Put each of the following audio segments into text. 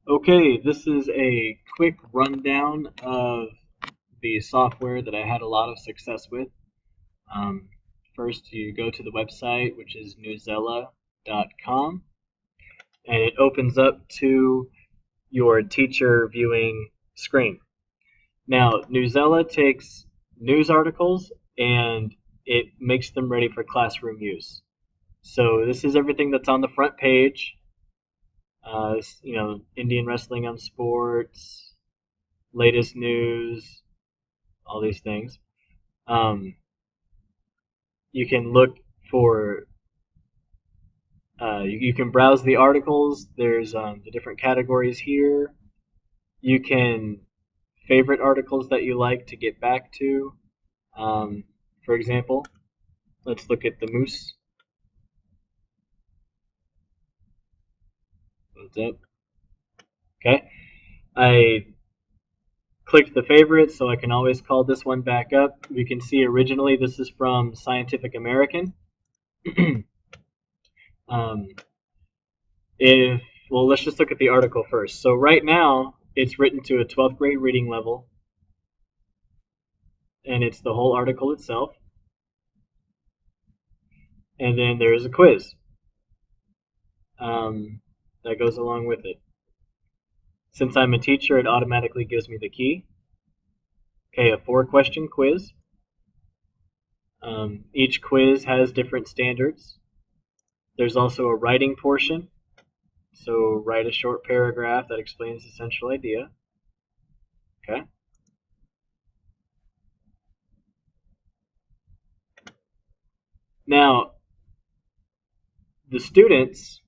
Okay, this is a quick rundown of the software that I had a lot of success with. Um, First, you go to the website, which is newsela.com, and it opens up to your teacher viewing screen. Now, Newsela takes news articles and it makes them ready for classroom use. So this is everything that's on the front page. Indian wrestling on sports, latest news, all these things. Um, you can look for, you can browse the articles. There's the different categories here. You can favorite articles that you like to get back to. Um, for example, let's look at the moose. What's up? Okay. I clicked the favorites so I can always call this one back up. We can see originally this is from Scientific American. um, if well, let's just look at the article first. So right now it's written to a 12th grade reading level, and it's the whole article itself. And then there's a quiz that goes along with it. Since I'm a teacher, it automatically gives me the key. Okay, a 4-question quiz. Each quiz has different standards. There's also a writing portion. So write a short paragraph that explains the central idea. Okay. Now, the students,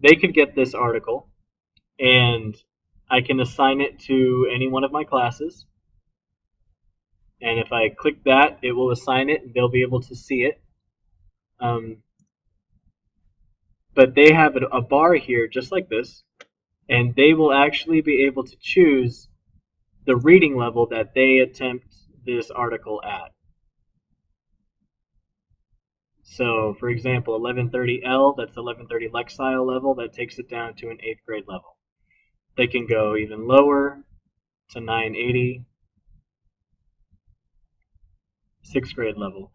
they could get this article, and I can assign it to any one of my classes. And if I click that, it will assign it, and they'll be able to see it. Um, but they have a bar here, just like this, and they will actually be able to choose the reading level that they attempt this article at. So, for example, 1130L, that's 1130 Lexile level, that takes it down to an 8th grade level. They can go even lower to 980, 6th grade level.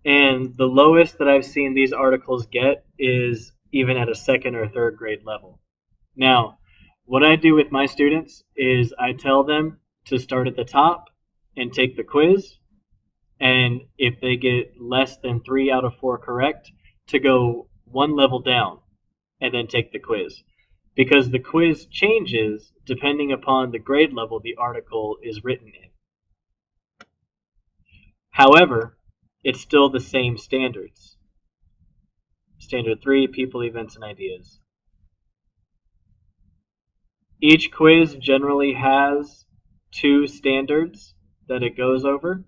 And the lowest that I've seen these articles get is even at a 2nd or 3rd grade level. Now, what I do with my students is I tell them to start at the top and take the quiz, and if they get less than 3 out of 4 correct, to go one level down and then take the quiz. Because the quiz changes depending upon the grade level the article is written in. However, it's still the same standards. Standard 3, people, events, and ideas. Each quiz generally has 2 standards that it goes over.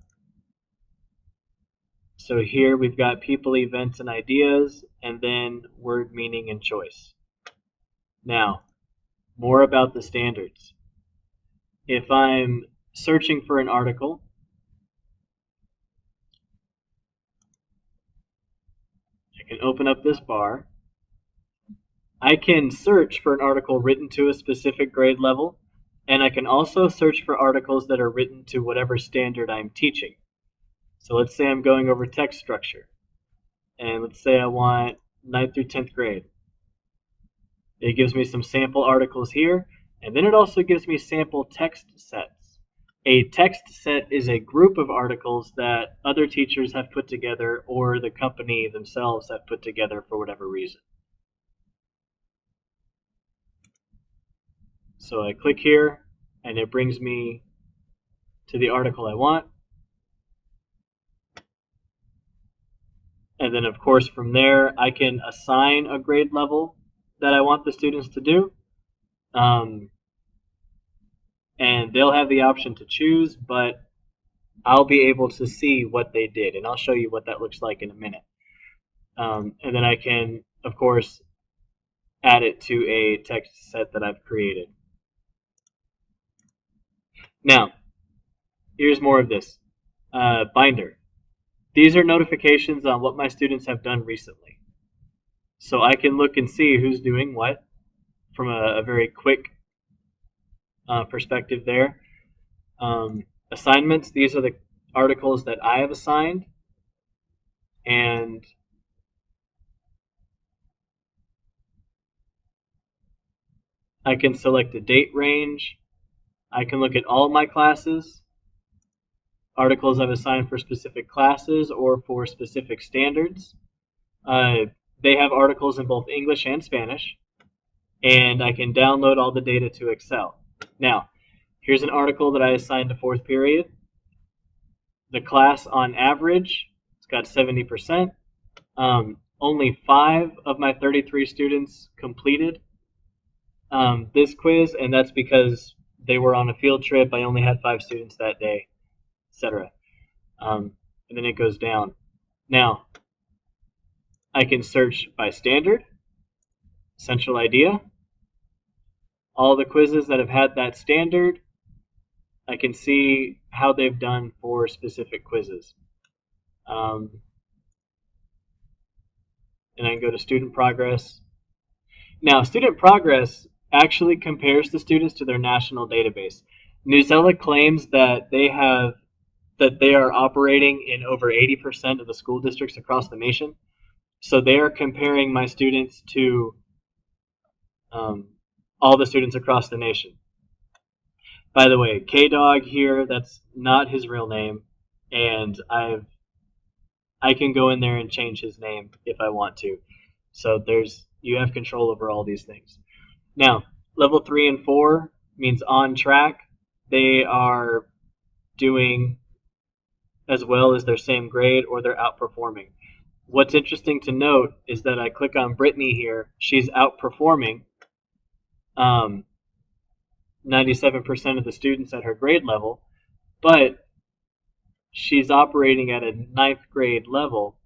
So here we've got people, events, and ideas, and then word, meaning, and choice. Now, more about the standards. If I'm searching for an article, I can open up this bar. I can search for an article written to a specific grade level, and I can also search for articles that are written to whatever standard I'm teaching. So let's say I'm going over text structure, and let's say I want 9th through 10th grade. It gives me some sample articles here, and then it also gives me sample text sets. A text set is a group of articles that other teachers have put together or the company themselves have put together for whatever reason. So I click here, and it brings me to the article I want. And then, of course, from there, I can assign a grade level that I want the students to do. And they'll have the option to choose, but I'll be able to see what they did, and I'll show you what that looks like in a minute. And then I can, of course, add it to a text set that I've created. Now, here's more of this. Binder. These are notifications on what my students have done recently. So I can look and see who's doing what from a very quick perspective there. Assignments, these are the articles that I have assigned, and I can select a date range. I can look at all my classes, articles I've assigned for specific classes or for specific standards. They have articles in both English and Spanish, and I can download all the data to Excel. Now, here's an article that I assigned to fourth period. The class on average, it's got 70%. Only 5 of my 33 students completed this quiz, and that's because they were on a field trip. I only had 5 students that day, etc. And then it goes down. Now, I can search by standard, central idea, all the quizzes that have had that standard. I can see how they've done for specific quizzes. And I can go to student progress. Now, student progress actually compares the students to their national database. Newsela claims that they are operating in over 80% of the school districts across the nation. So they are comparing my students to all the students across the nation. By the way, K-Dog here, that's not his real name, and I can go in there and change his name if I want to. So you have control over all these things. Now, level 3 and 4 means on track. They are doing as well as their same grade, or they're outperforming. What's interesting to note is that I click on Brittany here. She's outperforming 97% of the students at her grade level, but she's operating at a 9th grade level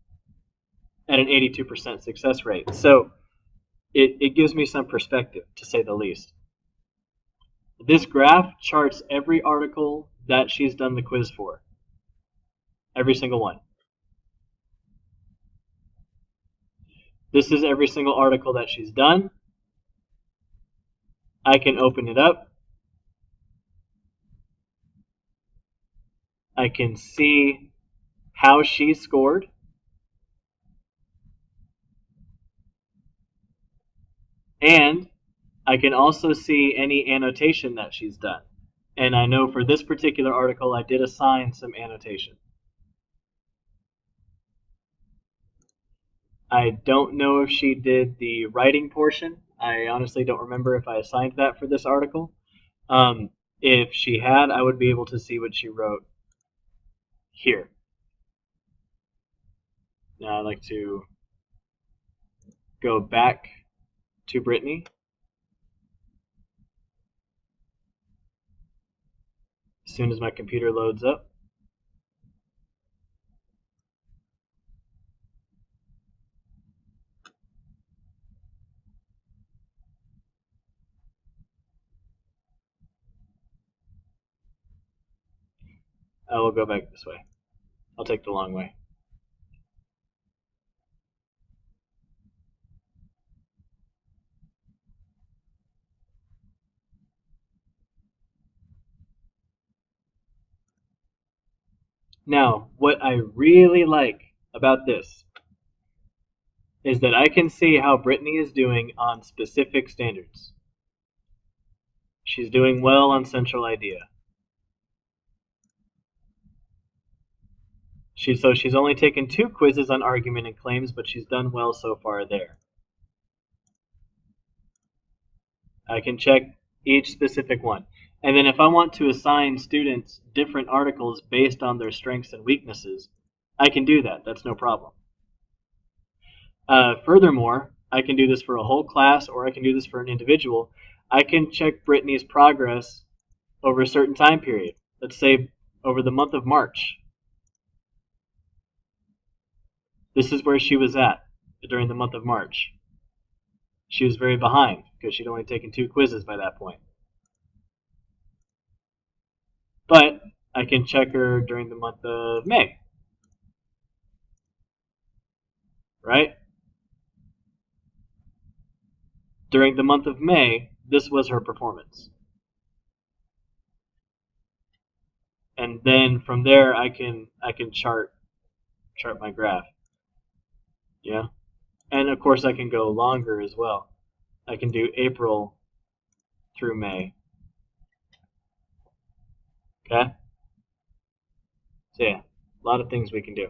at an 82% success rate. So it gives me some perspective, to say the least. This graph charts every article that she's done the quiz for. Every single one. This is every single article that she's done. I can open it up. I can see how she scored. And I can also see any annotation that she's done. And I know for this particular article, I did assign some annotation. I don't know if she did the writing portion. I honestly don't remember if I assigned that for this article. If she had, I would be able to see what she wrote here. Now I'd like to go back to Brittany. As soon as my computer loads up. I will go back this way. I'll take the long way. Now, what I really like about this is that I can see how Brittany is doing on specific standards. She's doing well on central idea. So she's only taken 2 quizzes on argument and claims, but she's done well so far there. I can check each specific one. And then if I want to assign students different articles based on their strengths and weaknesses, I can do that. That's no problem. Furthermore, I can do this for a whole class, or I can do this for an individual. I can check Brittany's progress over a certain time period. Let's say over the month of March. This is where she was at during the month of March. She was very behind because she'd only taken 2 quizzes by that point. But I can check her during the month of May. Right? During the month of May, this was her performance. and then from there I can chart my graph. Yeah, and of course I can go longer as well. I can do April through May. Okay, so yeah, a lot of things we can do.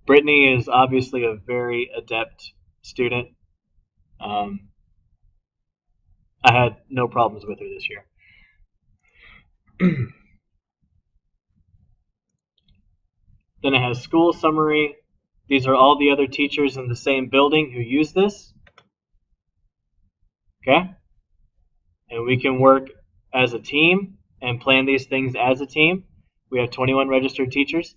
Brittany is obviously a very adept student. Um, I had no problems with her this year. Then it has school summary. These are all the other teachers in the same building who use this. Okay? And we can work as a team and plan these things as a team. We have 21 registered teachers.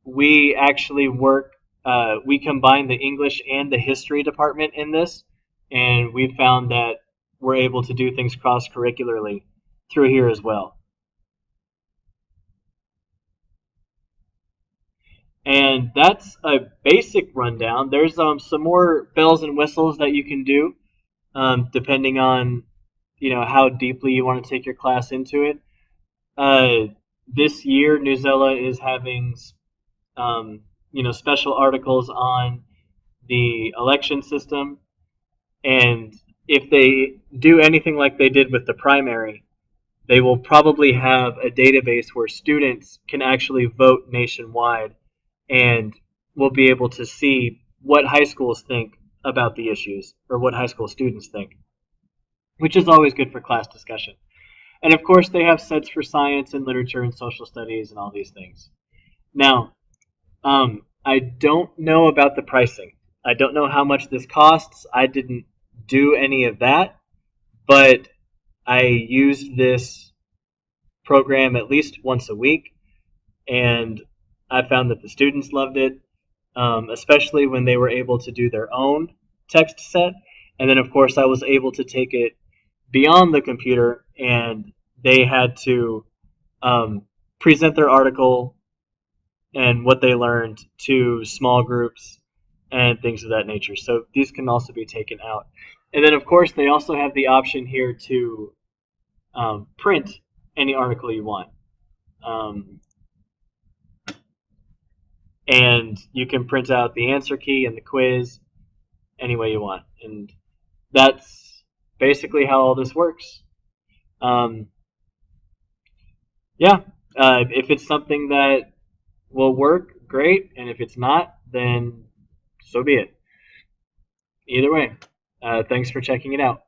We actually we combine the English and the history department in this, and we found that we're able to do things cross-curricularly through here as well. And that's a basic rundown. There's some more bells and whistles that you can do, depending on how deeply you want to take your class into it. This year, Newsela is having special articles on the election system, and if they do anything like they did with the primary, they will probably have a database where students can actually vote nationwide, and we'll be able to see what high schools think about the issues, or what high school students think, which is always good for class discussion. And of course, they have sets for science and literature and social studies and all these things. Now, I don't know about the pricing. I don't know how much this costs. I didn't do any of that, but I used this program at least once a week, and I found that the students loved it, especially when they were able to do their own text set. And then, of course, I was able to take it beyond the computer, and they had to present their article and what they learned to small groups and things of that nature. So these can also be taken out. And then, of course, they also have the option here to print any article you want. And you can print out the answer key and the quiz any way you want. And that's basically how all this works. Yeah, if it's something that will work, great. And if it's not, then so be it. Either way, thanks for checking it out.